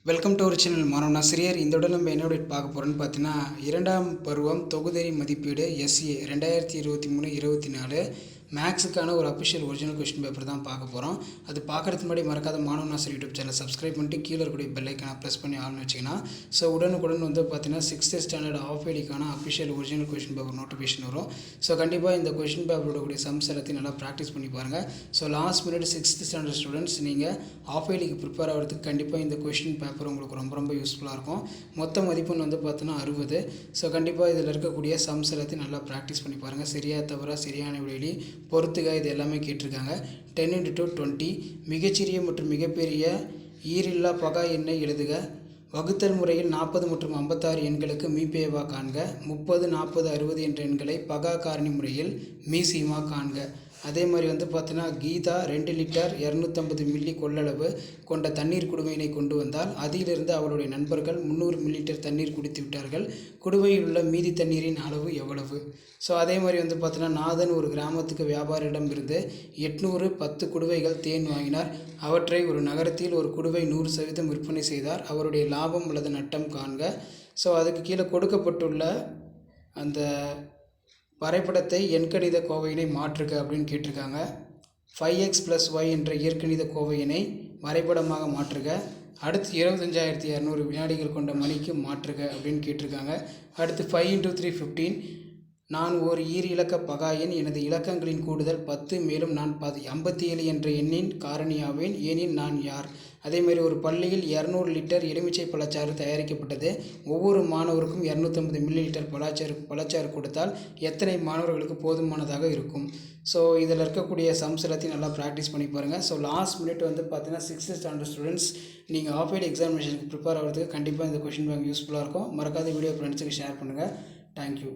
Welcome to ஒரு channel மாணவன் ஆசிரியர். இந்த உடல் நம்ம என்ன பார்க்க போகிறோன்னு பார்த்தீங்கன்னா, 2ஆம் பருவம் தொகுதி மதிப்பீடு எஸ்ஏ 2023-24 மேக்ஸுக்கான ஒரு அஃபிஷியல் ஒரிஜினல் கொஸ்டின் பேப்பர் தான் பார்க்க போகிறோம். அது பார்க்குறதுக்கு முன்னாடி மறக்காத மாணவன் ஆசிரியர் யூடியூப் சேனல் சப்ஸ்கிரைப் பண்ணிட்டு கீழே இருக்கக்கூடிய பெல் ஐக்கான ப்ரெஸ் பண்ணி ஆள்னு வச்சிங்கன்னா உடனுக்குடன் பார்த்தீங்கன்னா 6th ஸ்டாண்டர்ட் ஆஃப் இயர்லிக்கான official original question paper notification வரும். கண்டிப்பாக இந்த கொஸ்டின் பேப்பரோட கூடிய சம்ஸ் எல்லாத்தையும் நல்லா ப்ராக்டிஸ் பண்ணி பாருங்கள். Last minute 6th standard students நீங்கள் ஆஃப் இயர்லிக்கு ப்ரிப்பேர் ஆகிறதுக்கு கண்டிப்பாக இந்த கொஸ்டின் பேப்பர் உங்களுக்கு ரொம்ப யூஸ்ஃபுல்லாக இருக்கும். மொத்த மதிப்பெண் பார்த்தீங்கன்னா 60. கண்டிப்பாக இதில் இருக்கக்கூடிய சம்ஸ் எல்லாத்தையும் நல்லா ப்ராக்டிஸ் பண்ணி பாருங்கள். சரியா தவறா, சரியான விடையிலி, பொறுத்துக, இது எல்லாமே கேட்டிருக்காங்க. 10 × 20 மிகச்சிறிய மற்றும் மிகப்பெரிய ஈரில்லா பகா எண்ணை எழுதுக. வகுத்தல் முறையில் 40 மற்றும் 56 எண்களுக்கு மீபேவா காண்க. 30, 40, 60 என்ற எண்களை பகா காரணி முறையில் மீசீமா காண்க. அதே மாதிரி பார்த்தீங்கன்னா கீதா 2 லிட்டர் 250 மில்லி கொள்ளளவு கொண்ட தண்ணீர் குடுவையினை கொண்டு வந்தால் அதிலிருந்து அவளுடைய நண்பர்கள் 300 மில்லிலிட்டர் தண்ணீர் குடித்து விட்டார்கள். குடுவையில் உள்ள மீதி தண்ணீரின் அளவு எவ்வளவு? அதே மாதிரி பார்த்தீங்கன்னா நாதன் ஒரு கிராமத்துக்கு வியாபாரியிடம் இருந்து 810 குடுவைகள் தேன் வாங்கினார். அவற்றை ஒரு நகரத்தில் ஒரு குடுவை 100% விற்பனை செய்தார். அவருடைய லாபம் அல்லது நட்டம் காண்க. அதுக்கு கீழே கொடுக்கப்பட்டுள்ள அந்த வரைபடத்தை எண்கணித கோவையினை மாற்றுக அப்படின்னு கேட்டிருக்காங்க. 5x + y என்ற இயற்கணித கோவையினை வரைபடமாக மாற்றுக. அடுத்து 25,200 வினாடிகள் கொண்ட மணிக்கு மாற்றுக அப்படின்னு கேட்டிருக்காங்க. அடுத்து 5 × 3 15. நான் ஓர் ஈரிலக்க பகா எண். எனது இலக்கங்களின் கூடுதல் 10. மேலும் நான் 57 என்ற எண்ணின் காரணியாவேன். ஏனில் நான் யார்? அதேமாதிரி ஒரு பள்ளியில் 200 லிட்டர் எலுமிச்சை பழச்சாறு தயாரிக்கப்பட்டது. ஒவ்வொரு மாணவருக்கும் 250 மில்லிலிட்டர் பழச்சாறு கொடுத்தால் எத்தனை மாணவர்களுக்கு போதுமானதாக இருக்கும்? இதில் இருக்கக்கூடிய சம்ஸ் எல்லாத்தையும் நல்லா ப்ராக்டிஸ் பண்ணி பாருங்கள். லாஸ்ட் மினிட் பார்த்தீங்கன்னா 6th ஸ்டாண்டர்ட் ஸ்டூடெண்ட்ஸ் நீங்கள் ஆஃப் இயர்லி எக்ஸாமினேஷனுக்கு ப்ரிப்பேர் ஆகிறதுக்கு கண்டிப்பாக இந்த கொஸ்டின் பேங்க் யூஸ்ஃபுல்லாக இருக்கும். மறக்காத வீடியோ ஃப்ரெண்ட்ஸுக்கு ஷேர் பண்ணுங்கள். தேங்க்யூ.